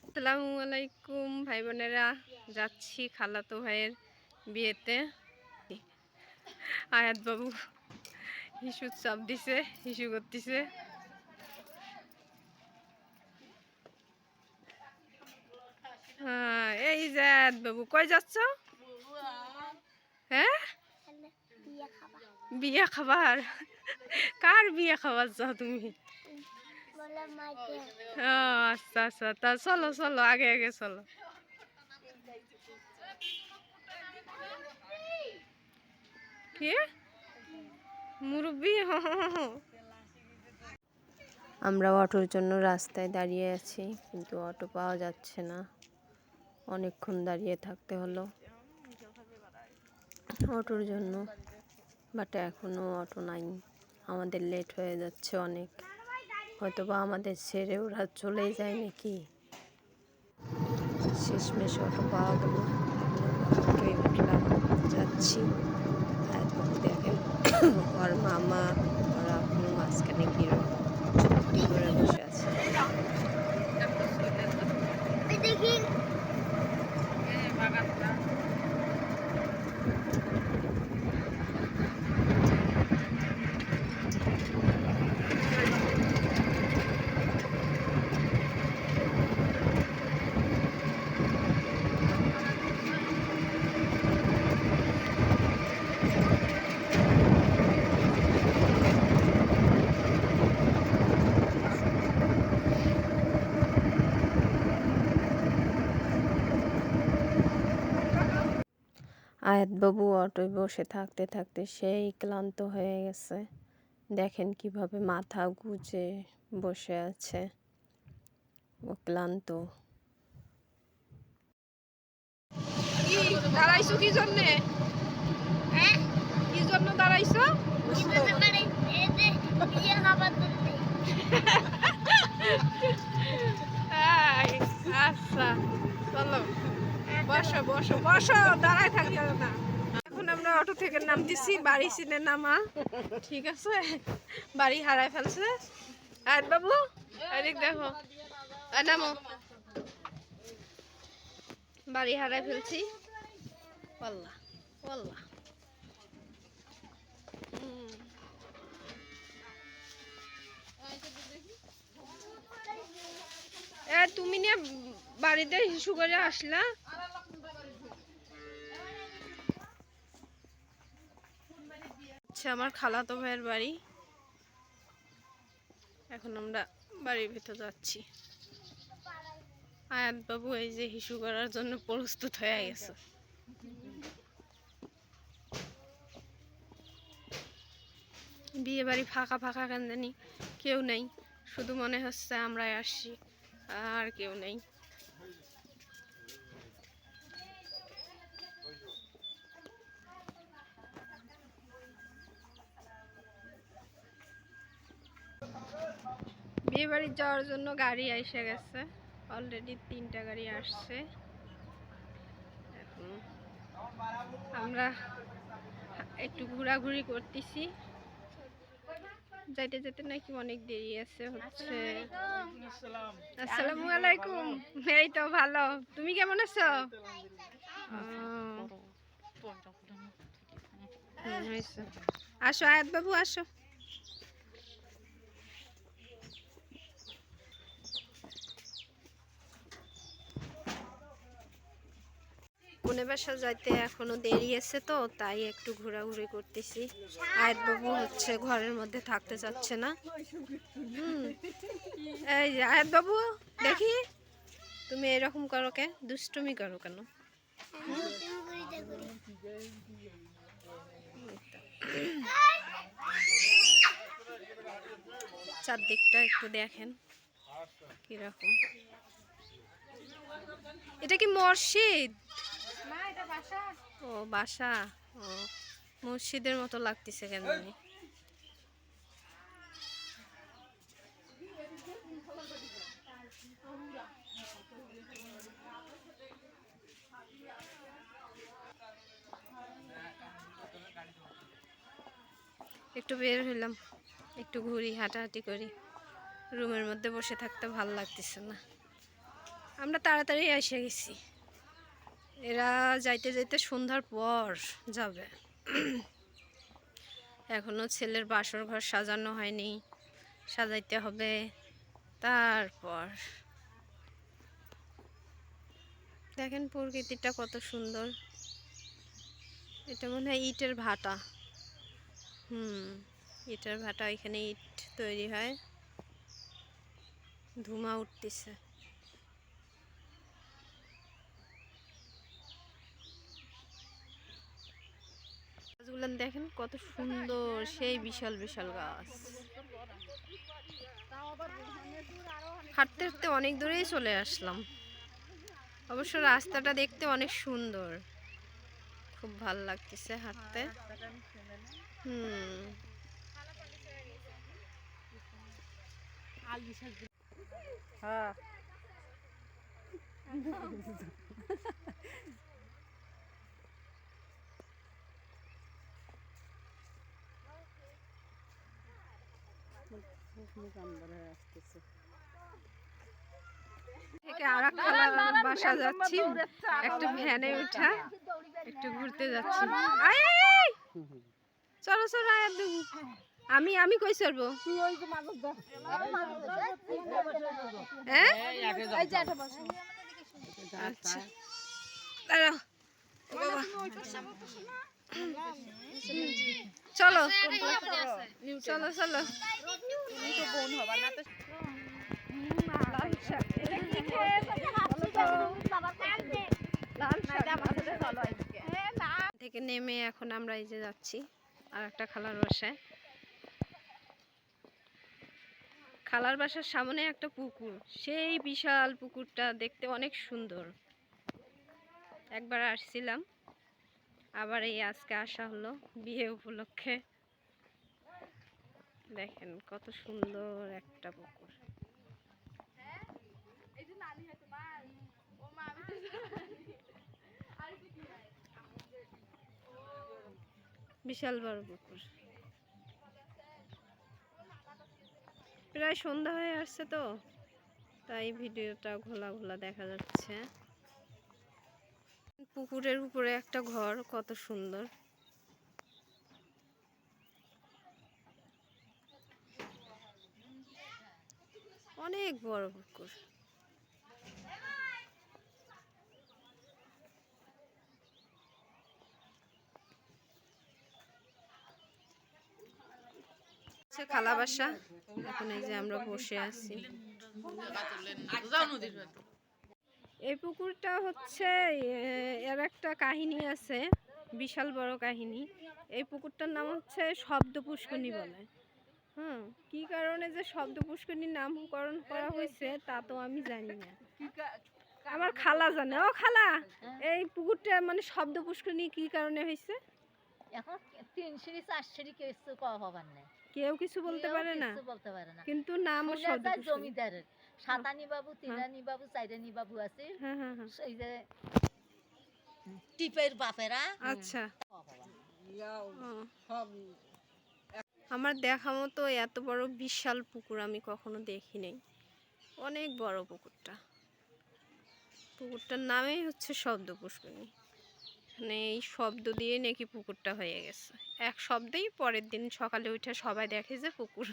আসসালামু আলাইকুম ভাই বোনেরা, যাচ্ছি খালাতো ভাইয়ের বিয়েতে। আয়াত বাবু হিসু চাপ দিছে, হিসু করতেছে। হ্যাঁ, এই যে আয়াত বাবু, কই যাচ্ছ? হ্যাঁ, বিয়ে খাবার। কার বিয়ে খাবার যাও তুমি? আচ্ছা আচ্ছা, তা চলো চলো, আগে আগে চলো। কি মুরব্বি? আমরা অটোর জন্য রাস্তায় দাঁড়িয়ে আছি, কিন্তু অটো পাওয়া যাচ্ছে না। অনেকক্ষণ দাঁড়িয়ে থাকতে হলো অটোর জন্য, বাট এখনও অটো নাই। আমাদের লেট হয়ে যাচ্ছে অনেক, হয়তো বা আমাদের ছেড়ে ওরা চলেই যায় নাকি। শেষমেশ অটো পাওয়া গেল, অটোয় উঠলাম, যাচ্ছি। আর দেখেন ওর মামা ওরা কোনো মাঝখানে চুপটি করে বসে আছে। আয়াতবাবু অটোয় বসে থাকতে থাকতে সেই ক্লান্ত হয়ে গেছে। দেখেন কিভাবে মাথা গুজে বসে আছে, ও ক্লান্ত। দাঁড়াইছো কি জন্যে? কি জন্য দাঁড়াইছো? আচ্ছা চলো, বসো বসো বসো, দাঁড়ায় থাকতে হবে না। এখন আমরা অটো থেকে নামতেছি, বাড়ি চিনে নামা, ঠিক আছে? বাড়ি হারাই ফেলছে আয়াত বাবু, এদিক দেখো, নামো। বাড়ি হারাই ফেলছি, ওয়াল্লাহ ওয়াল্লাহ। তুমি নিয়ে বাড়িতে হিসু করে আসলা। আচ্ছা, আমার খালাতো ভাইয়ের বাড়ি। এখন আমরা বাড়ির ভিতর যাচ্ছি। আয়াত বাবু এই যে হিসু করার জন্য প্রস্তুত হয়ে গেছে। বিয়ে বাড়ি ফাঁকা ফাঁকা, কেন জানি কেউ নেই, শুধু মনে হচ্ছে আমরাই আসছি, আর কেউ নেই। বিয়ে বাড়ি যাওয়ার জন্য গাড়ি এসে গেছে, অলরেডি 3টা গাড়ি আসছে। এখন আমরা একটু ঘোরাঘুরি করতেছি, যাইতে যেতে নাকি অনেক দেরি আছে হচ্ছে। আসসালামু আলাইকুম। এই তো ভালো, তুমি কেমন আছো? আসো আয়াত বাবু, আসো। বোনের বাসা যাইতে এখনো দেরি আছে, তো তাই একটু ঘোরাঘুরি করতেছি। আয়াত বাবু হচ্ছে ঘরের মধ্যে থাকতে চাচ্ছে না। এই যে আয়াত বাবু, দেখি তুমি এরকম করো কেন, দুষ্টুমি করো কেন? চারদিকটা একটু দেখেন কিরকম। এটা কি মসজিদ? ও বাসা, ও মসজিদের মতো লাগতেছে কেন জানি। একটু বের হইলাম। একটু ঘুরি, হাঁটাহাঁটি করি। রুমের মধ্যে বসে থাকতে ভালো লাগতেছে না। আমরা তাড়াতাড়ি এসে গেছি। এরা যাইতে যাইতে সন্ধ্যার পর যাবে। এখনো ছেলের বাসর ঘর সাজানো হয়নি, সাজাইতে হবে। তারপর দেখেন প্রকৃতিটা কত সুন্দর। এটা মনে হয় ইটের ভাটা। ইটের ভাটা, এখানে ইট তৈরি হয়। ধুমা উঠতেছে। গাছগুলো দেখেন কত সুন্দর, সেই বিশাল বিশাল গাছ। হাঁটতে হাঁটতে অনেক দূরেই চলে আসলাম। অবশ্য রাস্তাটা দেখতে অনেক সুন্দর, খুব ভালো লাগতেছে হাঁটতে। হ্যাঁ থেকে আর একটা বাসা যাচ্ছি, একটা ভ্যানে উঠা একটু ঘুরতে যাচ্ছি। চলো চলো, আমি কই চলবো? আচ্ছা চলো চলো চলো। থেকে নেমে এখন আমরা এই যে যাচ্ছি আর একটা খালার বাসায়। খালার বাসার সামনে একটা পুকুর, সেই বিশাল পুকুরটা দেখতে অনেক সুন্দর। একবার আসছিলাম, আবার এই আজকে আসা হলো বিয়ে উপলক্ষে। দেখেন কত সুন্দর একটা পুকুর। বিশাল বড় পুকুর। প্রায় সন্ধ্যা হয়ে আসছে তো, তাই ভিডিওটা ঘোলা ঘোলা দেখা যাচ্ছে। পুকুরের উপরে একটা ঘর, কত সুন্দর। অনেক বড় পুকুর। খালা বাসা, এখন এই যে আমরা বসে আছি। এই পুকুরটা হচ্ছে এর একটা কাহিনী আছে, বিশাল বড় কাহিনী। এই পুকুরটার নাম হচ্ছে শব্দ পুষ্করণী বলে। কি কারণে যে শব্দ পুষ্করণীর নামকরণ করা হয়েছে তা তো আমি জানি না, আমার খালা জানে। ও খালা, এই পুকুরটা মানে শব্দ পুষ্করণী কি কারণে হয়েছে? এখন 3 সিঁড়ি 4 সিঁড়ি কিছু কওয়া হবার না, কেউ কিছু বলতে পারে না, কিন্তু নাম শব্দ পুষ্করণী। জমিদারের সাতানি বাবু, তিনানি বাবু, চাইরানি বাবু আছে, এই যে টিপের বাপেরা। আচ্ছা, আমার দেখা মতো এত বড় বিশাল পুকুর আমি কখনো দেখি নাই। অনেক বড় পুকুরটা। পুকুরটার নামেই হচ্ছে শব্দ পুষ্করণী। মানে এই শব্দ দিয়ে নাকি পুকুরটা হয়ে গেছে। এক শব্দেই পরের দিন সকালে উঠে সবাই দেখে যে পুকুর,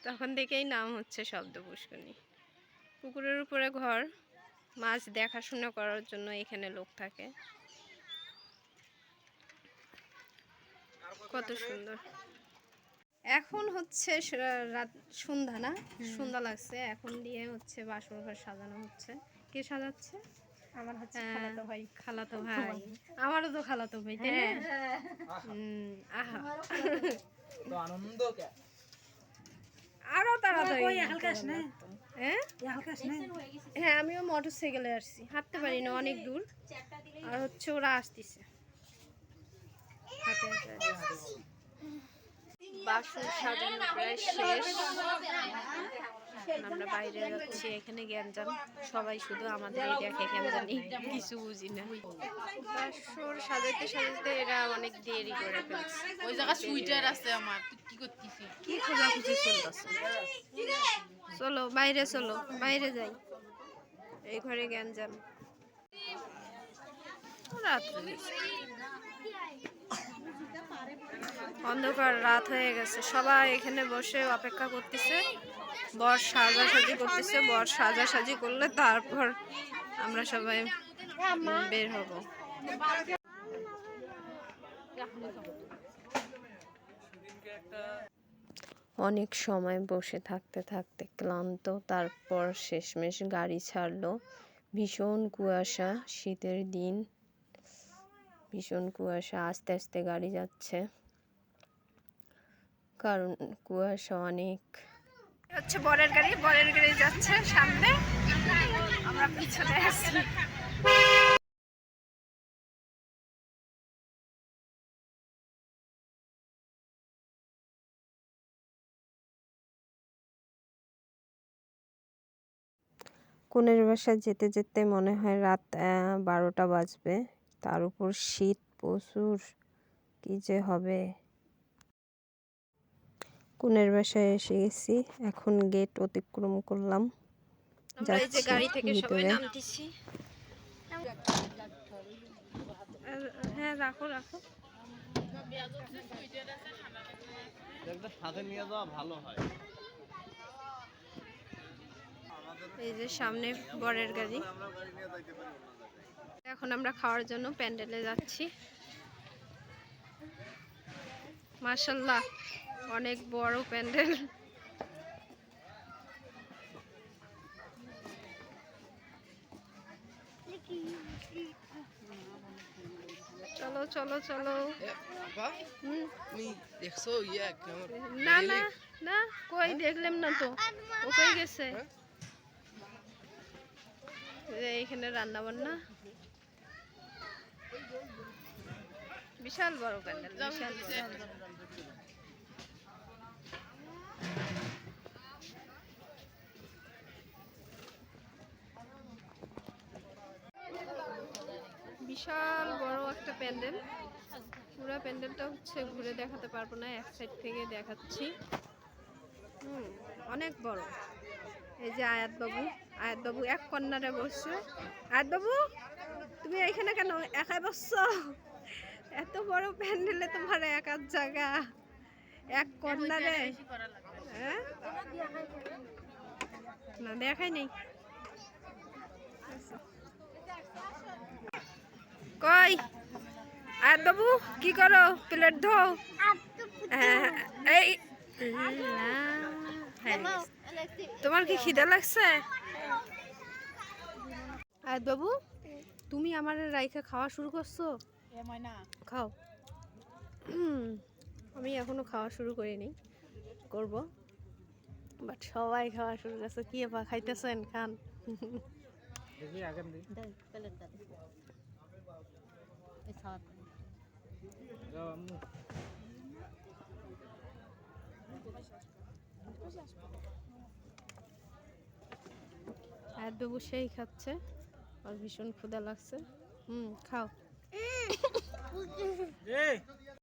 তখন থেকেই নাম হচ্ছে শব্দ পুষ্করণী। পুকুরের উপরে ঘর, মাছ দেখাশোনা করার জন্য এখানে লোক থাকে। কত সুন্দর। এখন হচ্ছে রাত, সন্ধ্যা না, সন্ধ্যা লাগছে। এখন দিয়ে হচ্ছে বাসর ঘর সাজানো হচ্ছে। কে সাজাচ্ছে? আমার হচ্ছে খালাতো ভাই। খালাতো ভাই, আমারও তো খালাতো ভাই, তাই না? আহা, তো আনন্দ কে আরো তাড়াতাড়ি। হ্যাঁ, আমিও মোটরসাইকেলে আসছি, হাঁটতে পারি না, অনেক দূর। আর হচ্ছে ওরা আসতেছে হাঁটে হাঁটে। বাসন সাজানো প্রায় শেষ। আমরা বাইরে যাচ্ছি, এখানে গ্যাঞ্জাম, সবাই শুধু আমাদের এই দেখে কেন জানি কিছু বুঝি না। বাসন সাজাতে সাজাতে এরা অনেক দেরি করে ফেলছে। ওই জায়গা সুইটার আছে আমার, তুই কি করতেছিস? কি খোঁজাখুঁজি চলতেছে। চলো বাইরে, চলো বাইরে যাই। এই ঘরে গ্যাঞ্জাম, অন্ধকার রাত হয়ে গেছে। সবাই এখানে বসে অপেক্ষা করতেছে, বর সাজাসাজি করতেছে। বর সাজাসাজি করলে তারপর আমরা সবাই বের হব। অনেক সময় বসে থাকতে থাকতে ক্লান্ত, তারপর শেষমেশ গাড়ি ছাড়লো। ভীষণ কুয়াশা, শীতের দিন, ভীষণ কুয়াশা। আস্তে আস্তে গাড়ি যাচ্ছে, কারণ কুয়াশা অনেক। হচ্ছে বরের গাড়ি, বরের গাড়ি যাচ্ছে সামনে, আমরা পিছনে আছি। কনের বাসায় যেতে যেতে মনে হয় রাত 12টা বাজবে। তার উপর শীত প্রচুর, কি যে হবে। কনের বাসায় এসে গেছি, এখন গেট অতিক্রম করলাম, যাচ্ছি ভিতরে। হ্যাঁ রাখো রাখো। সাথে নিয়ে যাওয়া ভালো হয়। এই যে সামনে বরের গাড়ি। এখন আমরা খাওয়ার জন্য প্যান্ডেলে যাচ্ছি। মাশাআল্লাহ, অনেক বড় প্যান্ডেল। চলো চলো চলো। না না না, কই দেখলাম না তো, ও কই গেছে? এইখানে রান্না বান্না, বিশাল বড় প্যান্ডেল, বিশাল বড়। বিশাল বড় একটা প্যান্ডেল। পুরো প্যান্ডেলটা হচ্ছে ঘুরে দেখাতে পারবো না, এক সাইড থেকে দেখাচ্ছি। অনেক বড়। এই যে আয়াত বাবু, আয়াত বাবু এক কর্নারে বসছে। আয়াত বাবু, তুমি এখানে কেন একাই বসছো? এত বড় প্যান্ডেলে তোমার একার জায়গা, এক কর্নারে। হ্যাঁ না, দেখাই নেই। কই আয়াত বাবু, কি করো? প্লেট ধো। এই তোমার কি খিদে লাগছে? আয়াত বাবু, তুমি আমার রাইখা খাওয়া শুরু করছো? খাও। আমি এখনো খাওয়া শুরু করিনি, করব। বাট সবাই খাওয়া শুরু করছে। কি আপা খাইতেছেন? খান। আয়াত বাবু সেই খাচ্ছে, আর ভীষণ ক্ষুধা লাগছে। খাও।